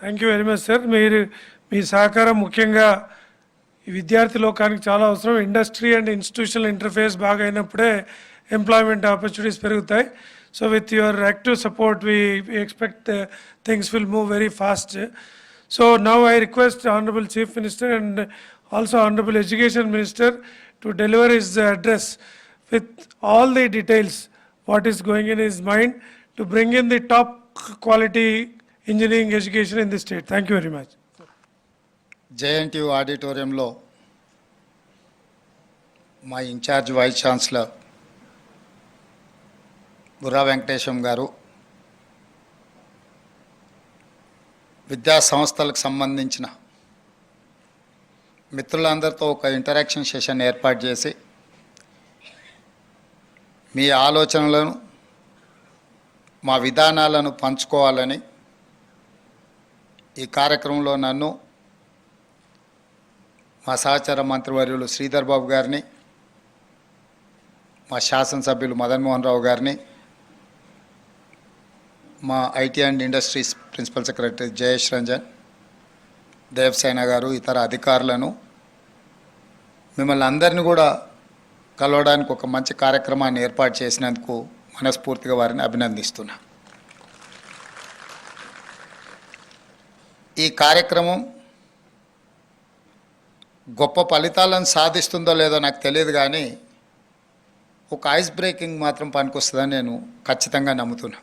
Thank you very much sir. మీ సహకారం ముఖ్యంగా ఈ విద్యార్థి లోకానికి చాలా అవసరం. ఇండస్ట్రీ అండ్ ఇన్స్టిట్యూషనల్ ఇంటర్ఫేస్ బాగా అయినప్పుడే ఎంప్లాయ్మెంట్ ఆపర్చునిటీస్ పెరుగుతాయి. So with your active support we expect things will move very fast. So now I request Honorable Chief Minister and also Honorable Education Minister to deliver his address with all the details what is going in his mind to bring in the top quality engineering education in the state. Thank you very much. JNTU ఆడిటోరియంలో మా in charge vice chancellor Burra Venkatesham గారు, విద్యా సంస్థలకు సంబంధించిన మిత్రులందరితో ఒక interaction session ఏర్పాటు చేసి మీ ఆలోచనలను మా విధానాలను పంచుకోవాలని ఈ కార్యక్రమంలో నన్ను, మా సహచర మంత్రివర్యులు శ్రీధర్ బాబు గారిని, మా శాసనసభ్యులు మదన్ మోహన్ రావు గారిని, మా IT and industries principal secretary Jayesh Ranjan, Devasena గారు, ఇతర అధికారులను, మిమ్మల్ని అందరినీ కూడా కలవడానికి ఒక మంచి కార్యక్రమాన్ని ఏర్పాటు చేసినందుకు మనస్ఫూర్తిగా వారిని అభినందిస్తున్నా. ఈ కార్యక్రమం గొప్ప ఫలితాలను సాధిస్తుందో లేదో నాకు తెలియదు, కానీ ఒక ఐస్ బ్రేకింగ్ మాత్రం పనికొస్తుందని నేను ఖచ్చితంగా నమ్ముతున్నా.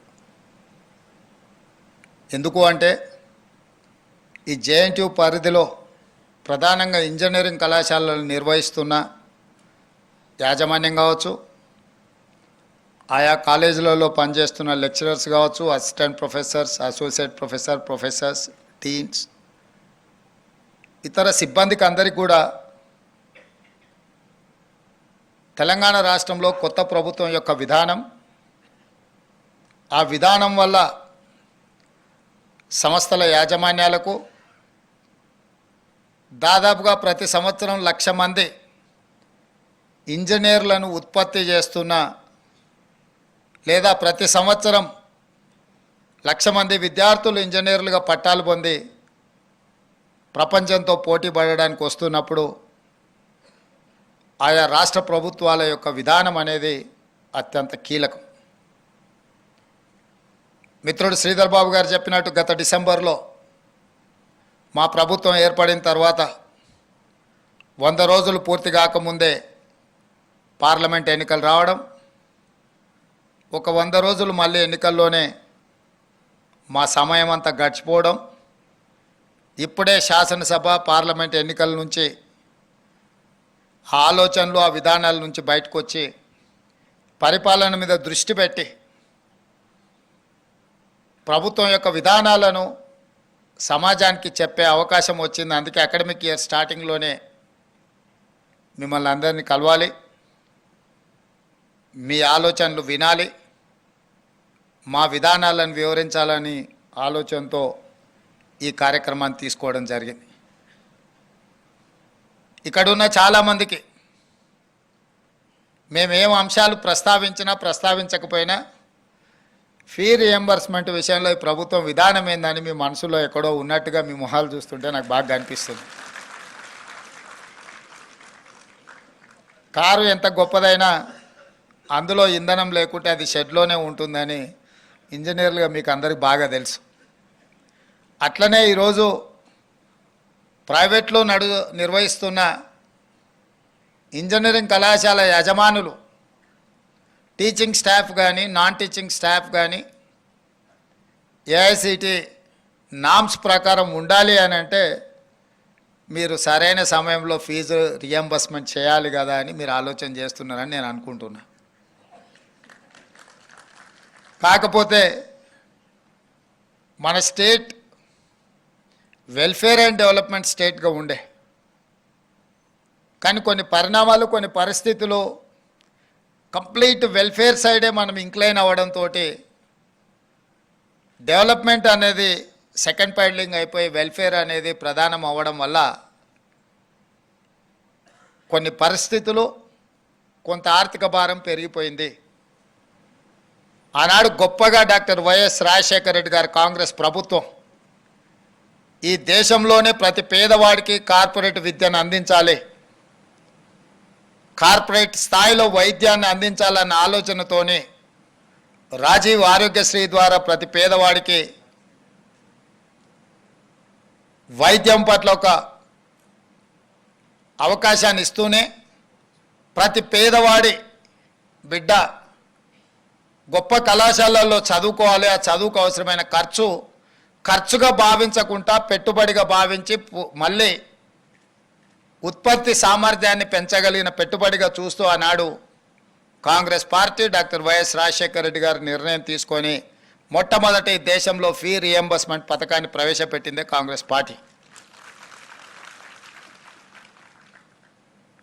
ఎందుకు అంటే ఈ JNTU పరిధిలో ప్రధానంగా ఇంజనీరింగ్ కళాశాలలు నిర్వహిస్తున్న యాజమాన్యం కావచ్చు, ఆయా కాలేజీలలో పనిచేస్తున్న లెక్చరర్స్ కావచ్చు, assistant professors, associate professors, deans, ఇతర సిబ్బందికి అందరికీ కూడా తెలంగాణ రాష్ట్రంలో కొత్త ప్రభుత్వం యొక్క విధానం, ఆ విధానం వల్ల సంస్థల యాజమాన్యాలకు దాదాపుగా ప్రతి సంవత్సరం 1,00,000 మంది ఇంజనీర్లను ఉత్పత్తి చేస్తున్న, లేదా ప్రతి సంవత్సరం 1,00,000 మంది విద్యార్థులు ఇంజనీర్లుగా పట్టాలు పొంది ప్రపంచంతో పోటీ పడడానికి వస్తున్నప్పుడు ఆయా రాష్ట్ర ప్రభుత్వాల యొక్క విధానం అనేది అత్యంత కీలకం. మిత్రుడు శ్రీధర్ బాబు గారు చెప్పినట్టు గత డిసెంబర్లో మా ప్రభుత్వం ఏర్పడిన తర్వాత 100 రోజులు పూర్తి కాకముందే పార్లమెంట్ ఎన్నికలు రావడం, ఒక 100 రోజులు మళ్ళీ ఎన్నికల్లోనే మా సమయం అంతా గడిచిపోవడం, ఇప్పుడే శాసనసభ పార్లమెంట్ ఎన్నికల నుంచి ఆ ఆలోచనలు, ఆ విధానాల నుంచి బయటకు వచ్చి పరిపాలన మీద దృష్టి పెట్టి ప్రభుత్వం యొక్క విధానాలను సమాజానికి చెప్పే అవకాశం వచ్చింది. అందుకే అకాడమిక్ ఇయర్ స్టార్టింగ్లోనే మిమ్మల్ని అందరినీ కలవాలి, మీ ఆలోచనలు వినాలి, మా విధానాలను వివరించాలని ఆలోచనతో ఈ కార్యక్రమాన్ని తీసుకోవడం జరిగింది. ఇక్కడున్న చాలామందికి మేమేం అంశాలు ప్రస్తావించినా ప్రస్తావించకపోయినా ఫీ రియంబర్స్మెంట్ విషయంలో ఈ ప్రభుత్వం విధానం ఏందని మీ మనసులో ఎక్కడో ఉన్నట్టుగా మీ మొహాలు చూస్తుంటే నాకు బాగా అనిపిస్తుంది. కారు ఎంత గొప్పదైనా అందులో ఇంధనం లేకుంటే అది షెడ్లోనే ఉంటుందని ఇంజనీర్లుగా మీకు అందరికీ బాగా తెలుసు. అట్లనే ఈరోజు ప్రైవేట్లో నిర్వహిస్తున్న ఇంజనీరింగ్ కళాశాల యజమానులు, టీచింగ్ స్టాఫ్ కానీ నాన్ టీచింగ్ స్టాఫ్ కానీ AICTE నామ్స్ ప్రకారం ఉండాలి అని అంటే మీరు సరైన సమయంలో ఫీజు రియంబర్స్మెంట్ చేయాలి కదా అని మీరు ఆలోచన చేస్తున్నారని నేను అనుకుంటున్నా. కాకపోతే మన స్టేట్ వెల్ఫేర్ అండ్ డెవలప్మెంట్ స్టేట్గా ఉండే, కానీ కొన్ని పరిణామాలు, కొన్ని పరిస్థితులు కంప్లీట్ వెల్ఫేర్ సైడే మనం ఇంక్లైన్ అవ్వడంతో డెవలప్మెంట్ అనేది సెకండ్ ప్యాడ్లింగ్ అయిపోయి వెల్ఫేర్ అనేది ప్రధానం అవ్వడం వల్ల కొన్ని పరిస్థితులు, కొంత ఆర్థిక భారం పెరిగిపోయింది. ఆనాడు గొప్పగా డాక్టర్ వైఎస్ రాజశేఖర రెడ్డి గారి కాంగ్రెస్ ప్రభుత్వం ఈ దేశంలోనే ప్రతి పేదవాడికి కార్పొరేట్ విద్యను అందించాలి, కార్పొరేట్ స్థాయిలో వైద్యాన్ని అందించాలన్న ఆలోచనతోనే రాజీవ్ ఆరోగ్యశ్రీ ద్వారా ప్రతి పేదవాడికి వైద్యం పట్ల ఒక అవకాశాన్ని ఇస్తూనే ప్రతి పేదవాడి బిడ్డ గొప్ప కళాశాలల్లో చదువుకోవాలి, ఆ చదువుకు అవసరమైన ఖర్చుగా భావించకుండా పెట్టుబడిగా భావించి మళ్ళీ ఉత్పత్తి సామర్థ్యాన్ని పెంచగలిగిన పెట్టుబడిగా చూస్తూ ఆనాడు Congress party doctor YS Rajasekhara Reddy గారు నిర్ణయం తీసుకొని మొట్టమొదటి దేశంలో ఫీ రియంబర్స్మెంట్ పథకాన్ని ప్రవేశపెట్టిందే కాంగ్రెస్ పార్టీ.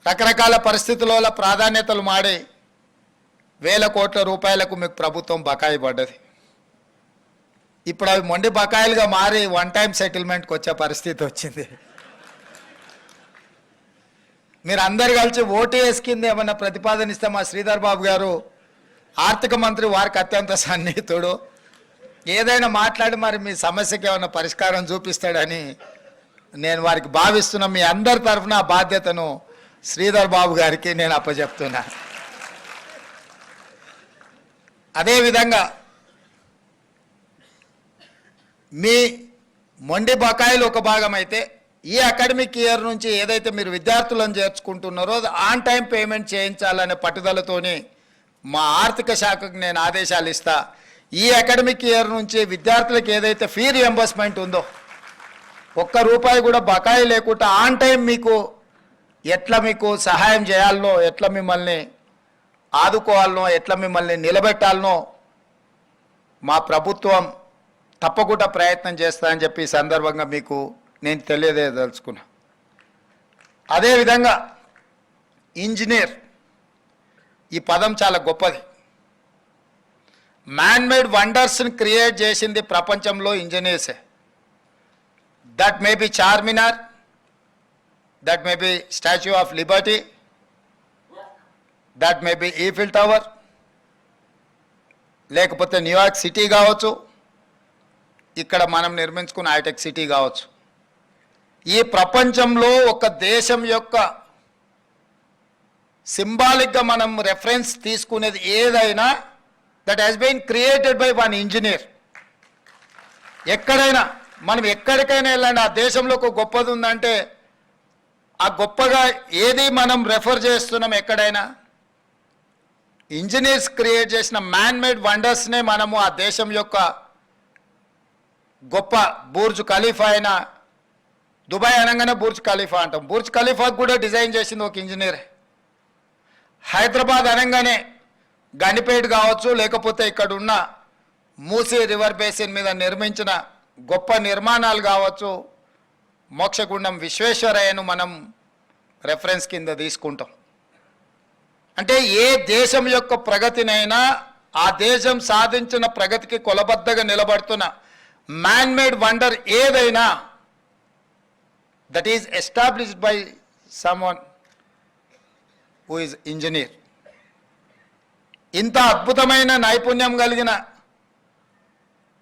రకరకాల పరిస్థితుల ప్రాధాన్యతలు మాడి వేల కోట్ల రూపాయలకు మీకు ప్రభుత్వం బకాయి పడ్డది. ఇప్పుడు అవి మొండి బకాయిలుగా మారి వన్ టైం సెటిల్మెంట్కి వచ్చే పరిస్థితి వచ్చింది. మీరు అందరు కలిసి ఓటీఎస్ కింద ఏమన్నా ప్రతిపాదన ఇస్తే మా శ్రీధర్ బాబు గారు ఆర్థిక మంత్రి వారికి అత్యంత సన్నిహితుడు, ఏదైనా మాట్లాడి మరి మీ సమస్యకి ఏమైనా పరిష్కారం చూపిస్తాడని నేను వారికి భావిస్తున్నా. మీ అందరి తరఫున ఆ బాధ్యతను శ్రీధర్ బాబు గారికి నేను అప్పచెప్తున్నా. అదేవిధంగా మీ మొండి బకాయిలు ఒక భాగం అయితే ఈ అకాడమిక్ ఇయర్ నుంచి ఏదైతే మీరు విద్యార్థులను చేర్చుకుంటున్నారో ఆన్ టైం పేమెంట్ చేయించాలనే పట్టుదలతోని మా ఆర్థిక శాఖకు నేను ఆదేశాలు ఇస్తా. ఈ అకాడమిక్ ఇయర్ నుంచి విద్యార్థులకు ఏదైతే ఫీ రియంబర్స్మెంట్ ఉందో ఒక్క రూపాయి కూడా బకాయి లేకుండా ఆన్ టైం మీకు ఎట్లా మీకు సహాయం చేయాలనో, ఎట్లా మిమ్మల్ని ఆదుకోవాలనో, ఎట్లా మిమ్మల్ని నిలబెట్టాలనో మా ప్రభుత్వం తప్పకుండా ప్రయత్నం చేస్తా అని చెప్పి ఈ సందర్భంగా మీకు నేను తెలియజేయదలుచుకున్నా. అదేవిధంగా ఇంజనీర్ ఈ పదం చాలా గొప్పది. మ్యాన్ మేడ్ వండర్స్ని క్రియేట్ చేసింది ప్రపంచంలో ఇంజనీర్సే. That may be Charminar, that may be statue of liberty, that may be Eiffel tower, లేకపోతే న్యూయార్క్ సిటీ కావచ్చు, ఇక్కడ మనం నిర్మించుకున్న హైటెక్ సిటీ కావచ్చు. ఈ ప్రపంచంలో ఒక దేశం యొక్క సింబాలిక్గా మనం రెఫరెన్స్ తీసుకునేది ఏదైనా that has been created by one engineer. ఎక్కడైనా మనం ఎక్కడికైనా వెళ్ళండి, ఆ దేశంలో ఒక గొప్పది ఉందంటే ఆ గొప్పగా ఏది మనం రెఫర్ చేస్తున్నాం ఎక్కడైనా ఇంజనీర్స్ క్రియేట్ చేసిన మ్యాన్ మేడ్ వండర్స్నే మనము ఆ దేశం యొక్క గొప్ప బుర్జ్ ఖలీఫా అయినా, దుబాయ్ అనగానే బుర్జ్ ఖలీఫా అంటాం, బుర్జ్ ఖలీఫాకు కూడా డిజైన్ చేసింది ఒక ఇంజనీరే. హైదరాబాద్ అనగానే గనిపేట్ కావచ్చు, లేకపోతే ఇక్కడ ఉన్న మూసీ రివర్ బేసిన్ మీద నిర్మించిన గొప్ప నిర్మాణాలు కావచ్చు, మోక్షగుండం విశ్వేశ్వరయ్యను మనం రెఫరెన్స్ కింద తీసుకుంటాం. అంటే ఏ దేశం యొక్క ప్రగతినైనా ఆ దేశం సాధించిన ప్రగతికి కొలబద్దగా నిలబడుతున్న మ్యాన్ మేడ్ వండర్ ఏదైనా that is established by someone who is engineer. ఇంత అద్భుతమైన నైపుణ్యం కలిగిన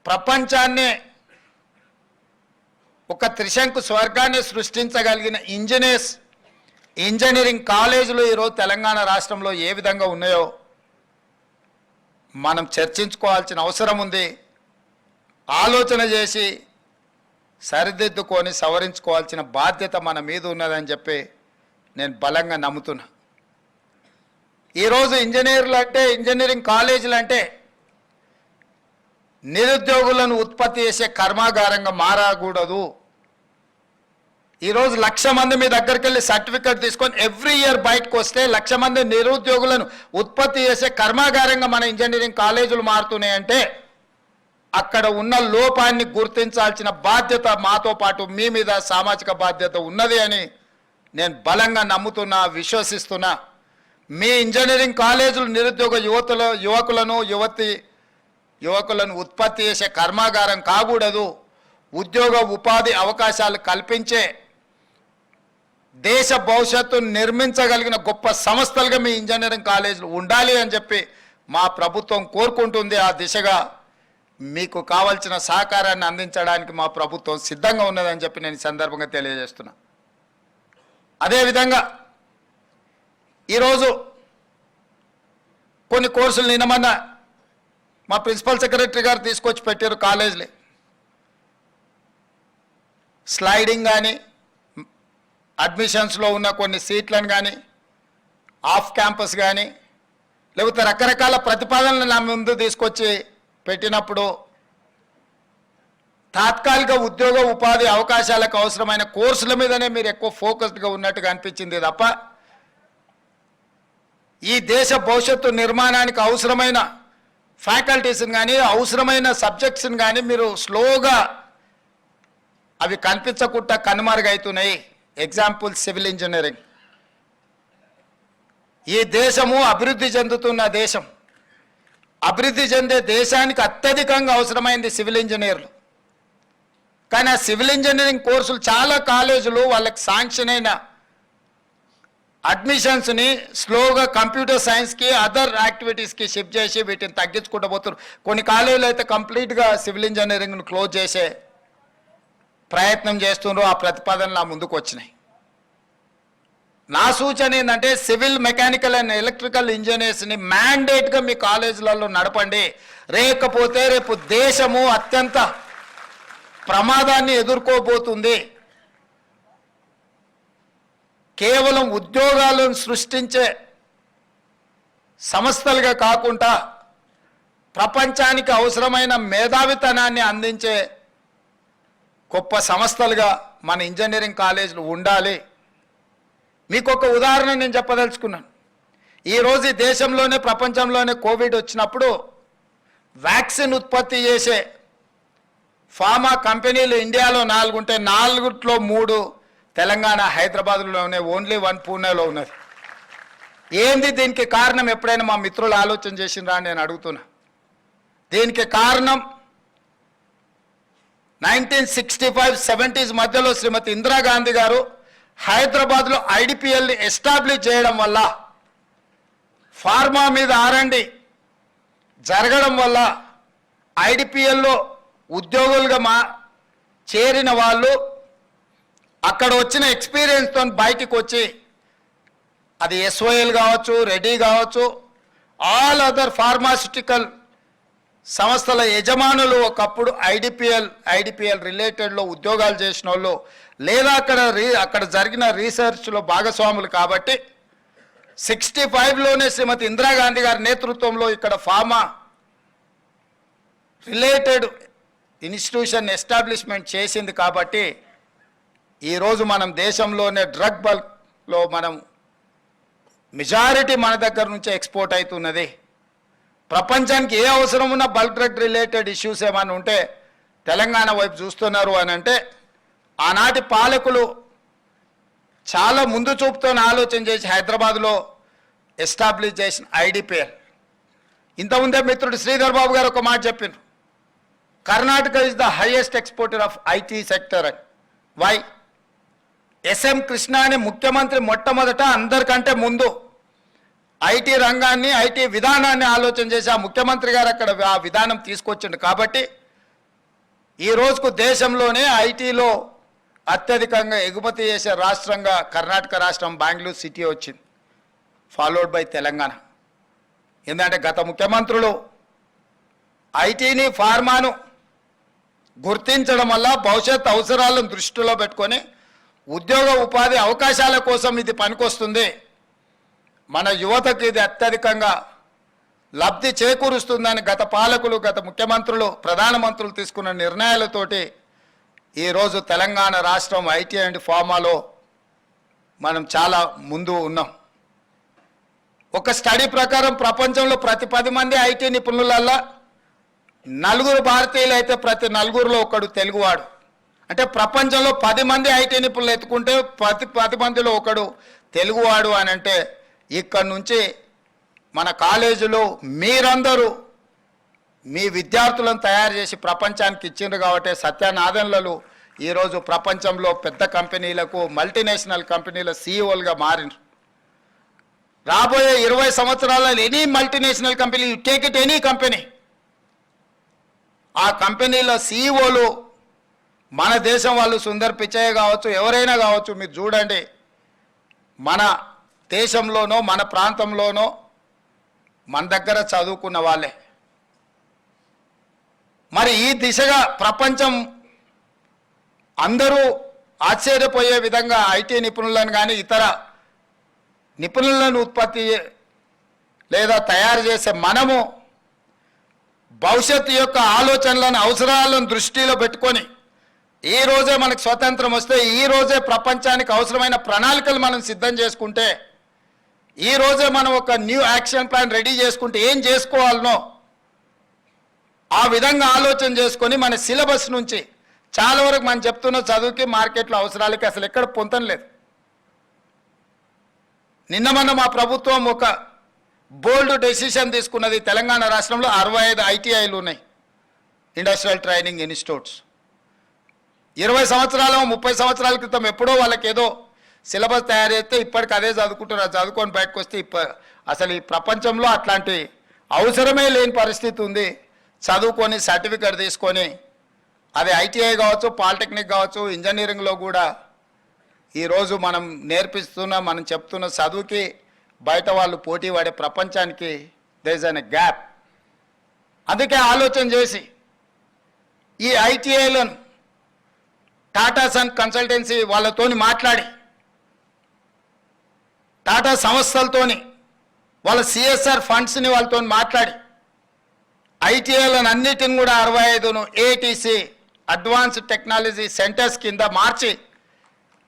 ప్రపంచాన్నే ఒక త్రిశంకు స్వర్గాన్ని సృష్టించగలిగిన ఇంజనీరింగ్ కాలేజీలు ఈరోజు తెలంగాణ రాష్ట్రంలో ఏ విధంగా ఉన్నాయో మనం చర్చించుకోవాల్సిన అవసరం ఉంది. ఆలోచన చేసి సరిదిద్దుకొని సవరించుకోవాల్సిన బాధ్యత మన మీద ఉన్నదని చెప్పి నేను బలంగా నమ్ముతున్నా. ఈరోజు ఇంజనీర్లు అంటే, ఇంజనీరింగ్ కాలేజీలు అంటే నిరుద్యోగులను ఉత్పత్తి చేసే కర్మాగారంగా మారకూడదు. ఈరోజు 1,00,000 మంది మీ దగ్గరికి వెళ్ళి సర్టిఫికెట్ తీసుకొని ఎవ్రీ ఇయర్ బయటకు వస్తే 1,00,000 మంది నిరుద్యోగులను ఉత్పత్తి చేసే కర్మాగారంగా మన ఇంజనీరింగ్ కాలేజీలు మారుతున్నాయంటే అక్కడ ఉన్న లోపాన్ని గుర్తించాల్సిన బాధ్యత మాతో పాటు మీ మీద సామాజిక బాధ్యత ఉన్నది అని నేను బలంగా నమ్ముతున్నా, విశ్వసిస్తున్నా. మీ ఇంజనీరింగ్ కాలేజీలు నిరుద్యోగ యువకులను ఉత్పత్తి చేసే కర్మాగారం కాకూడదు. ఉద్యోగ ఉపాధి అవకాశాలు కల్పించే దేశ భవిష్యత్తును నిర్మించగలిగిన గొప్ప సంస్థలుగా మీ ఇంజనీరింగ్ కాలేజీలు ఉండాలి అని చెప్పి మా ప్రభుత్వం కోరుకుంటుంది. ఆ దిశగా మీకు కావాల్సిన సహకారాన్ని అందించడానికి మా ప్రభుత్వం సిద్ధంగా ఉన్నదని చెప్పి నేను ఈ సందర్భంగా తెలియజేస్తున్నా. అదేవిధంగా ఈరోజు కొన్ని కోర్సులు నిన్నమన్నా మా ప్రిన్సిపల్ సెక్రటరీ గారు తీసుకొచ్చి పెట్టారు కాలేజీలే. స్లైడింగ్ కానీ అడ్మిషన్స్లో ఉన్న కొన్ని సీట్లను కానీ ఆఫ్ క్యాంపస్ కానీ లేకపోతే రకరకాల ప్రతిపాదనలు నా ముందు తీసుకొచ్చి పెట్టినప్పుడు తాత్కాలిక ఉద్యోగ ఉపాధి అవకాశాలకు అవసరమైన కోర్సుల మీదనే మీరు ఎక్కువ ఫోకస్డ్గా ఉన్నట్టుగా అనిపించింది తప్ప ఈ దేశ భవిష్యత్తు నిర్మాణానికి అవసరమైన ఫ్యాకల్టీస్ని కానీ అవసరమైన సబ్జెక్ట్స్ని కానీ మీరు స్లోగా అవి కనిపించకుండా కనుమరుగవుతున్నాయి. Example civil engineering. ఈ దేశము అభివృద్ధి చెందుతున్న దేశం. అభివృద్ధి చెందే దేశానికి అత్యధికంగా అవసరమైంది సివిల్ ఇంజనీర్లు. కానీ ఆ సివిల్ ఇంజనీరింగ్ కోర్సులు చాలా కాలేజీలు వాళ్ళకి శాంక్షన్ అయిన అడ్మిషన్స్ని స్లోగా కంప్యూటర్ సైన్స్కి అదర్ యాక్టివిటీస్కి షిఫ్ట్ చేసి వీటిని తగ్గించుకుంటూ పోతున్నారు. కొన్ని కాలేజీలు అయితే కంప్లీట్గా సివిల్ ఇంజనీరింగ్ను క్లోజ్ చేసే ప్రయత్నం చేస్తున్నారు. ఆ ప్రతిపాదనలు నా ముందుకు వచ్చినాయి. నా సూచన ఏంటంటే సివిల్ మెకానికల్ అండ్ ఎలక్ట్రికల్ ఇంజనీర్స్ని మ్యాండేట్గా మీ కాలేజీలలో నడపండి. లేకపోతే రేపు దేశము అత్యంత ప్రమాదాన్ని ఎదుర్కోబోతుంది. కేవలం ఉద్యోగాలను సృష్టించే సంస్థలుగా కాకుండా ప్రపంచానికి అవసరమైన మేధావితనాన్ని అందించే గొప్ప సంస్థలుగా మన ఇంజనీరింగ్ కాలేజీలు ఉండాలి. మీకు ఒక ఉదాహరణ నేను చెప్పదలుచుకున్నాను. ఈరోజు ఈ దేశంలోనే ప్రపంచంలోనే కోవిడ్ వచ్చినప్పుడు వ్యాక్సిన్ ఉత్పత్తి చేసే ఫార్మా కంపెనీలు ఇండియాలో 4 ఉంటే 4లో 3 తెలంగాణ హైదరాబాద్లోనే, ఓన్లీ 1 పూణేలో ఉన్నది. ఏంది దీనికి కారణం? ఎప్పుడైనా మా మిత్రులు ఆలోచన చేసిండ్రా అని నేను అడుగుతున్నా. దీనికి కారణం 1965-70s మధ్యలో శ్రీమతి ఇందిరాగాంధీ గారు హైదరాబాద్లో ఐడిపిఎల్ని ఎస్టాబ్లిష్ చేయడం వల్ల, ఫార్మా మీద R&D జరగడం వల్ల ఐడిపిఎల్లో ఉద్యోగులుగా చేరిన వాళ్ళు అక్కడ వచ్చిన ఎక్స్పీరియన్స్తో బయటికి వచ్చి, అది SOL కావచ్చు, రెడ్డి కావచ్చు, ఆల్ అదర్ ఫార్మాస్యూటికల్ సంస్థల యజమానులు ఒకప్పుడు ఐడిపిఎల్ రిలేటెడ్లో ఉద్యోగాలు చేసిన వాళ్ళు లేదా అక్కడ జరిగిన రీసెర్చ్లో భాగస్వాములు. కాబట్టి 65లోనే శ్రీమతి ఇందిరాగాంధీ గారి నేతృత్వంలో ఇక్కడ ఫార్మా రిలేటెడ్ ఇన్స్టిట్యూషన్ ఎస్టాబ్లిష్మెంట్ చేసింది. కాబట్టి ఈరోజు మనం దేశంలోనే డ్రగ్ బల్క్లో మనం మెజారిటీ మన దగ్గర నుంచే ఎక్స్పోర్ట్ అవుతున్నది. ప్రపంచానికి ఏ అవసరం ఉన్న బల్క్ డ్రగ్ రిలేటెడ్ ఇష్యూస్ ఏమైనా ఉంటే తెలంగాణ వైపు చూస్తున్నారు అని అంటే, ఆనాటి పాలకులు చాలా ముందు చూపుతో ఆలోచన చేసి హైదరాబాద్లో ఎస్టాబ్లిష్ చేసిన ఐడిపిఎల్. ఇంతకుముందే మిత్రుడు శ్రీధర్ బాబు గారు ఒక మాట చెప్పిండ్రు, Karnataka is the highest exporter of IT sector అని. వై? SM కృష్ణ అనే ముఖ్యమంత్రి మొట్టమొదట అందరికంటే ముందు ఐటీ రంగాన్ని, ఐటీ విధానాన్ని ఆలోచన చేసి ఆ ముఖ్యమంత్రి గారు అక్కడ ఆ విధానం తీసుకొచ్చిండు. కాబట్టి ఈ రోజుకు దేశంలోనే ఐటీలో అత్యధికంగా ఎగుమతి చేసే రాష్ట్రంగా కర్ణాటక రాష్ట్రం, బెంగళూరు సిటీ వచ్చింది, ఫాలోడ్ బై తెలంగాణ. ఎందుకంటే గత ముఖ్యమంత్రులు ఐటీని, ఫార్మాను గుర్తించడం వల్ల భవిష్యత్ అవసరాలను దృష్టిలో పెట్టుకొని ఉద్యోగ ఉపాధి అవకాశాల కోసం ఇది పనికొస్తుంది, మన యువతకు ఇది అత్యధికంగా లబ్ధి చేకూరుస్తుందని గత పాలకులు, గత ముఖ్యమంత్రులు, ప్రధానమంత్రులు తీసుకున్న నిర్ణయాలతోటి ఈరోజు తెలంగాణ రాష్ట్రం ఐటీ అండ్ ఫార్మాలో మనం చాలా ముందు ఉన్నాం. ఒక స్టడీ ప్రకారం ప్రపంచంలో ప్రతి 10 మంది ఐటీ నిపుణులల్లా 4 భారతీయులు అయితే ప్రతి 4లో ఒకడు తెలుగువాడు. అంటే ప్రపంచంలో 10 మంది ఐటీ నిపుణులు ఎత్తుకుంటే ప్రతి 10 మందిలో ఒకడు తెలుగువాడు అని అంటే, ఇక్కడి నుంచి మన కాలేజీలో మీరందరూ మీ విద్యార్థులను తయారు చేసి ప్రపంచానికి ఇచ్చిండ్రు. కాబట్టి సత్యనాదన్లలు ఈరోజు ప్రపంచంలో పెద్ద కంపెనీలకు, మల్టీనేషనల్ కంపెనీల CEOలుగా మారినారు. రాబోయే 20 సంవత్సరాలలో any multinational company, you take it any company, ఆ కంపెనీల సీఈఓలు మన దేశం వాళ్ళు సుందర్ పిచ్చయ్య కావచ్చు, ఎవరైనా కావచ్చు, మీరు చూడండి, మన దేశంలోనో మన ప్రాంతంలోనో మన దగ్గర చదువుకున్న వాళ్ళే. మరి ఈ దిశగా ప్రపంచం అందరూ ఆశ్చర్యపోయే విధంగా ఐటీ నిపుణులను కానీ ఇతర నిపుణులను ఉత్పత్తి లేదా తయారు చేసే మనము భవిష్యత్తు యొక్క ఆలోచనలను అవసరాలను దృష్టిలో పెట్టుకొని ఈ రోజే మనకు స్వతంత్రం వస్తే ఈ రోజే ప్రపంచానికి అవసరమైన ప్రణాళికలు మనం సిద్ధం చేసుకుంటే, ఈ రోజే మనం ఒక న్యూ యాక్షన్ ప్లాన్ రెడీ చేసుకుంటే ఏం చేసుకోవాలనో ఆ విధంగా ఆలోచన చేసుకొని మన సిలబస్ నుంచి చాలా వరకు మనం చెప్తున్న చదువుకి మార్కెట్లో అవసరాలకి అసలు ఎక్కడ పొంతం లేదు. నిన్న మొన్న మా ప్రభుత్వం ఒక బోల్డ్ డెసిషన్ తీసుకున్నది. తెలంగాణ రాష్ట్రంలో 65 ఐటీఐలు ఉన్నాయి, ఇండస్ట్రియల్ ట్రైనింగ్ ఇన్స్టిట్యూట్స్. 20 సంవత్సరాల 30 సంవత్సరాల క్రితం ఎప్పుడో వాళ్ళకి ఏదో సిలబస్ తయారు చేస్తే ఇప్పటికి అదే చదువుకుంటున్నారు. చదువుకొని బయటకు వస్తే అసలు ఈ ప్రపంచంలో అట్లాంటి అవసరమే లేని పరిస్థితి ఉంది. చదువుకొని సర్టిఫికేట్ తీసుకొని అది ఐటీఐ కావచ్చు, పాలిటెక్నిక్ కావచ్చు, ఇంజనీరింగ్లో కూడా ఈరోజు మనం నేర్పిస్తున్న మనం చెప్తున్న చదువుకి బయట వాళ్ళు పోటీ పడే ప్రపంచానికి దేర్ ఇస్ అన్ గ్యాప్. అందుకే ఆలోచన చేసి ఈ ఐటీఐలను టాటా సన్ కన్సల్టెన్సీ వాళ్ళతోని మాట్లాడి, టాటా సంస్థలతోని వాళ్ళ సిఎస్ఆర్ ఫండ్స్ని వాళ్ళతో మాట్లాడి ఐటీఐలను అన్నిటిని కూడా 65ను ఏటీసీ అడ్వాన్స్డ్ టెక్నాలజీ సెంటర్స్ కింద మార్చి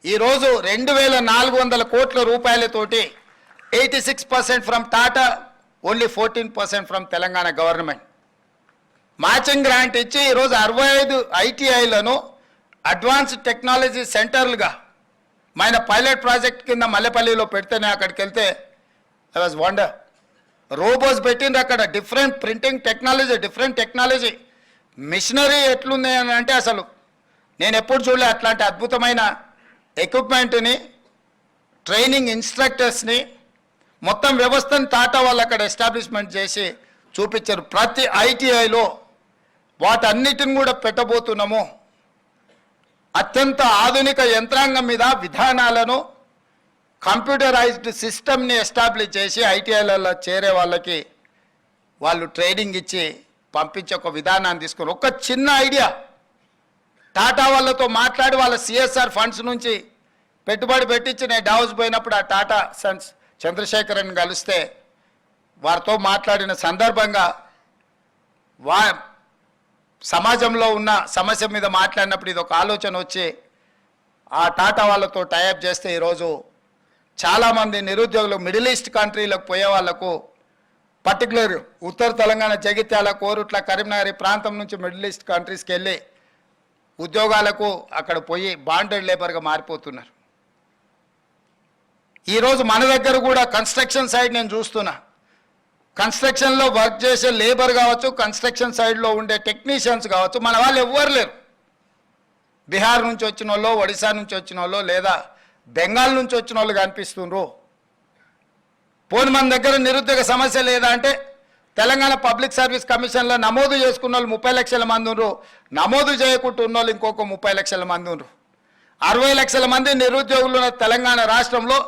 ఈరోజు 2400 కోట్ల రూపాయలతోటి 86% from Tata, only 14% from Telangana government matching grant ఇచ్చి ఈరోజు 65 ఐటీఐలను అడ్వాన్స్డ్ టెక్నాలజీ సెంటర్లుగా మన పైలట్ ప్రాజెక్ట్ కింద మల్లెపల్లిలో పెడితేనే అక్కడికి వెళ్తే ఐ వాజ్ వండర్. రోబోస్ పెట్టిండ్రు అక్కడ, different printing technology, different technology, machinery ఎట్లుంది అని అంటే అసలు నేను ఎప్పుడు చూడలే అట్లాంటి అద్భుతమైన ఎక్విప్మెంట్ని, ట్రైనింగ్ ఇన్స్ట్రక్టర్స్ని, మొత్తం వ్యవస్థను టాటా వాళ్ళు అక్కడ ఎస్టాబ్లిష్మెంట్ చేసి చూపించారు. ప్రతి ఐటీఐలో వాటన్నిటిని కూడా పెట్టబోతున్నాము. అత్యంత ఆధునిక యంత్రాంగం మీద విధానాలను, కంప్యూటరైజ్డ్ సిస్టమ్ని ఎస్టాబ్లిష్ చేసి ఐటీఐలలో చేరే వాళ్ళకి వాళ్ళు ట్రైనింగ్ ఇచ్చి పంపించే ఒక విధానాన్ని తీసుకుని ఒక చిన్న ఐడియా టాటా వాళ్ళతో మాట్లాడి వాళ్ళ సిఎస్ఆర్ ఫండ్స్ నుంచి పెట్టుబడి పెట్టించి నేను డావోస్ పోయినప్పుడు ఆ టాటా సన్స్ చంద్రశేఖరన్ కలిస్తే వారితో మాట్లాడిన సందర్భంగా సమాజంలో ఉన్న సమస్య మీద మాట్లాడినప్పుడు ఇది ఒక ఆలోచన వచ్చి ఆ టాటా వాళ్ళతో టైఅప్ చేస్తే ఈరోజు చాలామంది నిరుద్యోగులు మిడిల్ ఈస్ట్ కంట్రీలకు పోయే వాళ్లకు, పర్టికులర్ ఉత్తర తెలంగాణ జగిత్యాల, కోరుట్ల, కరీంనగర్ ప్రాంతం నుంచి మిడిల్ ఈస్ట్ కంట్రీస్కి వెళ్ళి ఉద్యోగాలకు అక్కడ పోయి బాండెడ్ లేబర్గా మారిపోతున్నారు. ఈరోజు మన దగ్గర కూడా కన్స్ట్రక్షన్ సైడ్ నేను చూస్తున్నా, కన్స్ట్రక్షన్లో వర్క్ చేసే లేబర్ కావచ్చు, కన్స్ట్రక్షన్ సైడ్లో ఉండే టెక్నీషియన్స్ కావచ్చు, మన వాళ్ళు ఎవ్వరు లేరు. బీహార్ నుంచి వచ్చిన వాళ్ళు, ఒడిశా నుంచి వచ్చిన వాళ్ళు, లేదా బెంగాల్ నుంచి వచ్చిన వాళ్ళు కనిపిస్తుండ్రు. పోనీ మన దగ్గర నిరుద్యోగ సమస్య లేదా అంటే తెలంగాణ పబ్లిక్ సర్వీస్ కమిషన్లో నమోదు చేసుకున్న వాళ్ళు 30 లక్షల మంది ఉన్నారు, నమోదు చేయకుండా ఉన్న వాళ్ళు ఇంకొక 30 లక్షల మంది ఉన్నారు. 60 లక్షల మంది నిరుద్యోగులు ఉన్న తెలంగాణ రాష్ట్రంలో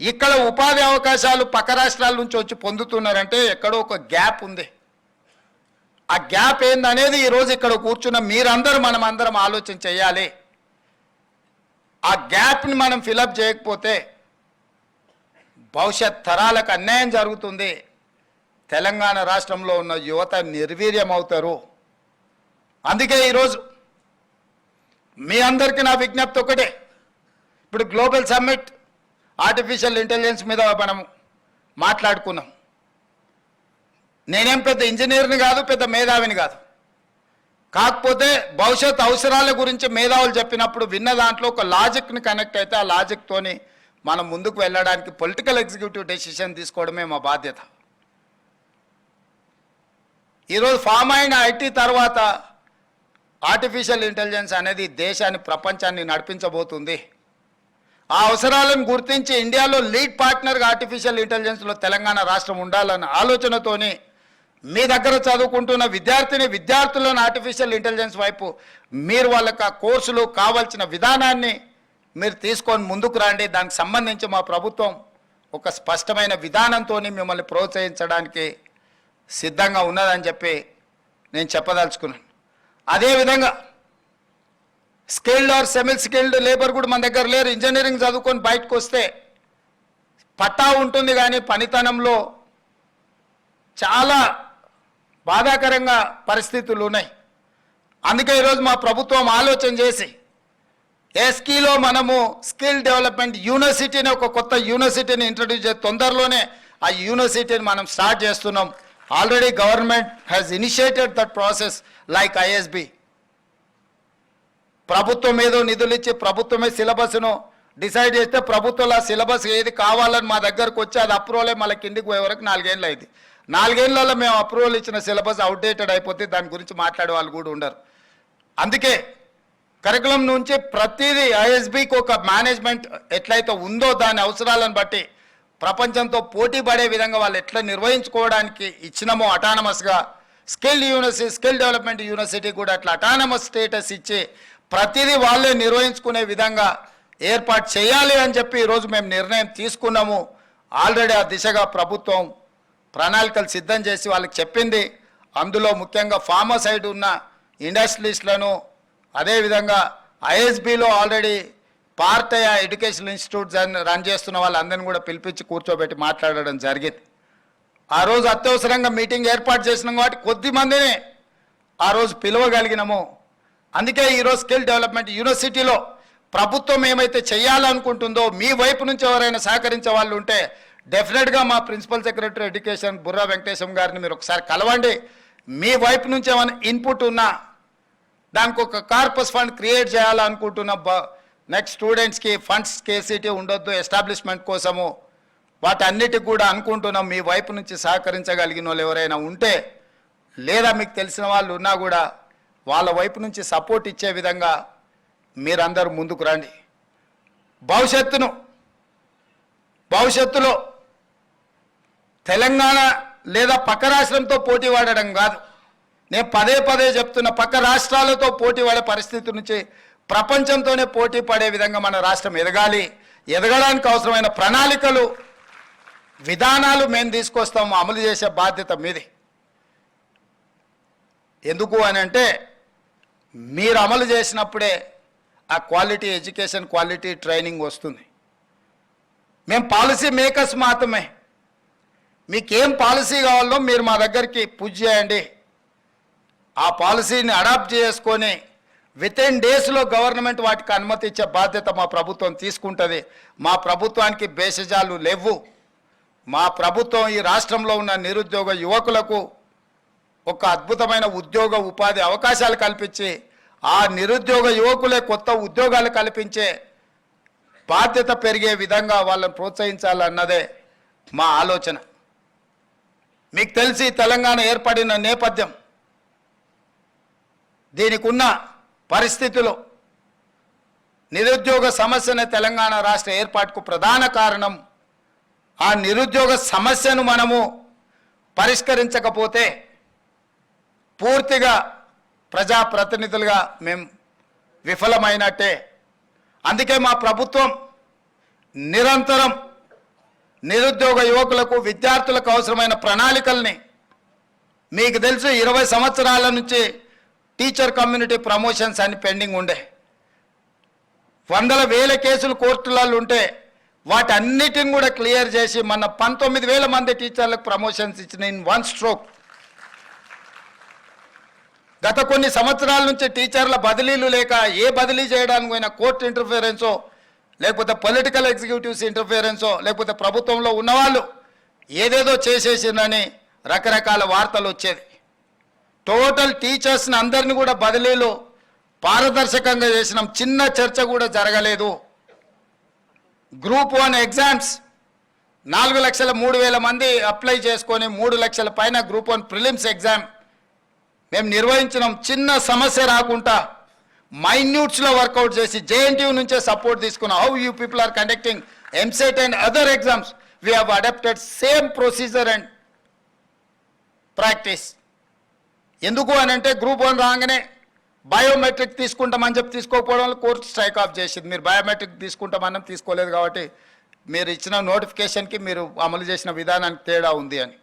ఇక్కడ ఉపాధి అవకాశాలు పక్క రాష్ట్రాల నుంచి వచ్చి పొందుతున్నారంటే ఎక్కడో ఒక గ్యాప్ ఉంది. ఆ గ్యాప్ ఏందనేది ఈరోజు ఇక్కడ కూర్చున్న మీరందరూ మనమందరం ఆలోచన చేయాలి. ఆ గ్యాప్ని మనం ఫిలప్ చేయకపోతే భవిష్యత్ తరాలకు అన్యాయం జరుగుతుంది. తెలంగాణ రాష్ట్రంలో ఉన్న యువత నిర్వీర్యం అవుతారు. అందుకే ఈరోజు మీ అందరికీ నా విజ్ఞప్తి ఒకటే, ఇప్పుడు గ్లోబల్ సమ్మిట్ ఆర్టిఫిషియల్ ఇంటెలిజెన్స్ మీద మనం మాట్లాడుకున్నాం. నేనేం పెద్ద ఇంజనీర్ని కాదు, పెద్ద మేధావిని కాదు. కాకపోతే భవిష్యత్ అవసరాల గురించి మేధావులు చెప్పినప్పుడు విన్న దాంట్లో ఒక లాజిక్ని కనెక్ట్ అయితే ఆ లాజిక్తోని మనం ముందుకు వెళ్ళడానికి పొలిటికల్ ఎగ్జిక్యూటివ్ డెసిషన్ తీసుకోవడమే మా బాధ్యత. ఈరోజు ఫామ్ అయిన ఐటీ తర్వాత ఆర్టిఫిషియల్ ఇంటెలిజెన్స్ అనేది దేశాన్ని, ప్రపంచాన్ని నడిపించబోతుంది. ఆ అవసరాలను గుర్తించి ఇండియాలో లీడ్ పార్ట్నర్గా ఆర్టిఫిషియల్ ఇంటెలిజెన్స్లో తెలంగాణ రాష్ట్రం ఉండాలన్న ఆలోచనతోని మీ దగ్గర చదువుకుంటున్న విద్యార్థులను ఆర్టిఫిషియల్ ఇంటెలిజెన్స్ వైపు మీరు వాళ్ళకి ఆ కోర్సులు కావాల్సిన విధానాన్ని మీరు తీసుకొని ముందుకు రండి. దానికి సంబంధించి మా ప్రభుత్వం ఒక స్పష్టమైన విధానంతో మిమ్మల్ని ప్రోత్సహించడానికి సిద్ధంగా ఉన్నదని చెప్పి నేను చెప్పదలుచుకున్నాను. అదేవిధంగా skilled or semi skilled labour కూడా మన దగ్గర లేరు. ఇంజనీరింగ్ చదువుకొని బయటకు వస్తే పట్టా ఉంటుంది కానీ పనితనంలో చాలా బాధాకరంగా పరిస్థితులు ఉన్నాయి. అందుకే ఈరోజు మా ప్రభుత్వం ఆలోచన చేసి ఎస్కీలో మనము స్కిల్ డెవలప్మెంట్ యూనివర్సిటీని ఒక కొత్త యూనివర్సిటీని ఇంట్రడ్యూస్ చేసి తొందరలోనే ఆ యూనివర్సిటీని మనం స్టార్ట్ చేస్తున్నాం. Already government has initiated that process like ISB. ప్రభుత్వం ఏదో నిధులు ఇచ్చి ప్రభుత్వమే సిలబస్ను డిసైడ్ చేస్తే ప్రభుత్వంలో సిలబస్ ఏది కావాలని మా దగ్గరకు వచ్చి అది అప్రూవలే మళ్ళీ కిందికి పోయే వరకు 4 ఏళ్ళు అయింది. 4 ఏళ్లలో మేము అప్రూవల్ ఇచ్చిన సిలబస్ అవుట్డేటెడ్ అయిపోతే దాని గురించి మాట్లాడే వాళ్ళు కూడా ఉండరు. అందుకే కరికులం నుంచి ప్రతిదీ ఐఎస్బికి ఒక మేనేజ్మెంట్ ఎట్లయితే ఉందో దాని అవసరాలను బట్టి ప్రపంచంతో పోటీ పడే విధంగా వాళ్ళు ఎట్లా నిర్వహించుకోవడానికి ఇచ్చినామో అటానమస్గా skill university skill development university కూడా అట్లా అటానమస్ స్టేటస్ ఇచ్చి ప్రతిదీ వాళ్ళే నిర్వహించుకునే విధంగా ఏర్పాటు చేయాలి అని చెప్పి ఈరోజు మేము నిర్ణయం తీసుకున్నాము. ఆల్రెడీ ఆ దిశగా ప్రభుత్వం ప్రణాళికలు సిద్ధం చేసి వాళ్ళకి చెప్పింది. అందులో ముఖ్యంగా ఫార్మా సైడ్ ఉన్న ఇండస్ట్రియలిస్టులను అదేవిధంగా ఐఎస్బిలో ఆల్రెడీ పార్టయ ఎడ్యుకేషన్ ఇన్స్టిట్యూట్స్ రన్ చేస్తున్న వాళ్ళందరినీ కూడా పిలిపించి కూర్చోబెట్టి మాట్లాడడం జరిగింది. ఆ రోజు అత్యవసరంగా మీటింగ్ ఏర్పాటు చేసినాం కాబట్టి కొద్ది మందిని ఆ రోజు పిలవగలిగినాము. అందుకే ఈరోజు స్కిల్ డెవలప్మెంట్ యూనివర్సిటీలో ప్రభుత్వం ఏమైతే చేయాలనుకుంటుందో మీ వైపు నుంచి ఎవరైనా సహకరించే వాళ్ళు ఉంటే డెఫినెట్గా మా principal secretary education Burra Venkatesham గారిని మీరు ఒకసారి కలవండి. మీ వైపు నుంచి ఏమైనా ఇన్పుట్ ఉన్నా దానికి ఒక కార్పస్ ఫండ్ క్రియేట్ చేయాలనుకుంటున్న నెక్స్ట్ స్టూడెంట్స్కి ఫండ్స్ కేసీటీ ఉండొద్దు ఎస్టాబ్లిష్మెంట్ కోసము వాటన్నిటికి కూడా అనుకుంటున్నాం. మీ వైపు నుంచి సహకరించగలిగిన వాళ్ళు ఎవరైనా ఉంటే లేదా మీకు తెలిసిన వాళ్ళు ఉన్నా కూడా వాళ్ళ వైపు నుంచి సపోర్ట్ ఇచ్చే విధంగా మీరందరూ ముందుకు రండి. భవిష్యత్తులో తెలంగాణ లేదా పక్క రాష్ట్రంతో పోటీ పడడం కాదు, నేను పదే పదే చెప్తున్న పక్క రాష్ట్రాలతో పోటీ పడే పరిస్థితి నుంచి ప్రపంచంతోనే పోటీ పడే విధంగా మన రాష్ట్రం ఎదగాలి. ఎదగడానికి అవసరమైన ప్రణాళికలు విధానాలు మేము తీసుకొస్తాము, అమలు చేసే బాధ్యత మీది. ఎందుకు అని అంటే మీరు అమలు చేసినప్పుడే ఆ క్వాలిటీ ఎడ్యుకేషన్ క్వాలిటీ ట్రైనింగ్ వస్తుంది. మేము పాలసీ మేకర్స్ మాత్రమే. మీకేం పాలసీ కావాలో మీరు మా దగ్గరికి పుష్ చేయండి. ఆ పాలసీని అడాప్ట్ చేసుకొని వితిన్ డేస్లో గవర్నమెంట్ వాటికి అనుమతి ఇచ్చే బాధ్యత మా ప్రభుత్వం తీసుకుంటుంది. మా ప్రభుత్వానికి భేషజాలు లేవు. మా ప్రభుత్వం ఈ రాష్ట్రంలో ఉన్న నిరుద్యోగ యువకులకు ఒక అద్భుతమైన ఉద్యోగ ఉపాధి అవకాశాలు కల్పించి ఆ నిరుద్యోగ యువకులే కొత్త ఉద్యోగాలు కల్పించే బాధ్యత పెరిగే విధంగా వాళ్ళని ప్రోత్సహించాలన్నదే మా ఆలోచన. మీకు తెలిసి తెలంగాణ ఏర్పడిన నేపథ్యం, దీనికి ఉన్న పరిస్థితులు, నిరుద్యోగ సమస్యనే తెలంగాణ రాష్ట్ర ఏర్పాటుకు ప్రధాన కారణం. ఆ నిరుద్యోగ సమస్యను మనము పరిష్కరించకపోతే పూర్తిగా ప్రజాప్రతినిధులుగా మేము విఫలమైనట్టే. అందుకే మా ప్రభుత్వం నిరంతరం నిరుద్యోగ యువకులకు విద్యార్థులకు అవసరమైన ప్రణాళికల్ని, మీకు తెలుసు 20 సంవత్సరాల నుంచి టీచర్ కమ్యూనిటీ ప్రమోషన్స్ అని పెండింగ్ ఉండే, వందల వేల కేసులు కోర్టులలో ఉంటే వాటన్నిటిని కూడా క్లియర్ చేసి మన 19,000 మంది టీచర్లకు ప్రమోషన్స్ ఇచ్చిన ఇన్ వన్ స్ట్రోక్. గత కొన్ని సంవత్సరాల నుంచి టీచర్ల బదిలీలు లేక ఏ బదిలీ చేయడానికి పోయినా కోర్టు ఇంటర్ఫియరెన్సో లేకపోతే పొలిటికల్ ఎగ్జిక్యూటివ్స్ ఇంటర్ఫియరెన్సో లేకపోతే ప్రభుత్వంలో ఉన్నవాళ్ళు ఏదేదో చేసేసిందని రకరకాల వార్తలు వచ్చేది. టోటల్ టీచర్స్ని అందరినీ కూడా బదిలీలు పారదర్శకంగా చేసినాం. చిన్న చర్చ కూడా జరగలేదు. గ్రూప్ 1 ఎగ్జామ్స్ 4,03,000 మంది అప్లై చేసుకొని 3 లక్షల పైన గ్రూప్ 1 ప్రిలిమ్స్ ఎగ్జామ్ మేము నిర్వహించినాం. చిన్న సమస్య రాకుండా మైన్యూట్స్లో వర్కౌట్ చేసి జేఎన్టీయూ నుంచే సపోర్ట్ తీసుకున్నాం. How you people are conducting EAMCET and other exams, we have adapted same procedure and practice. ఎందుకు అని అంటే గ్రూప్ 1 రాగానే బయోమెట్రిక్ తీసుకుంటామని చెప్పి తీసుకోకపోవడం వల్ల కోర్టు స్ట్రైక్ ఆఫ్ చేసింది. మీరు బయోమెట్రిక్ తీసుకుంటామని తీసుకోలేదు కాబట్టి మీరు ఇచ్చిన నోటిఫికేషన్కి మీరు అమలు చేసిన విధానానికి తేడా ఉంది అని.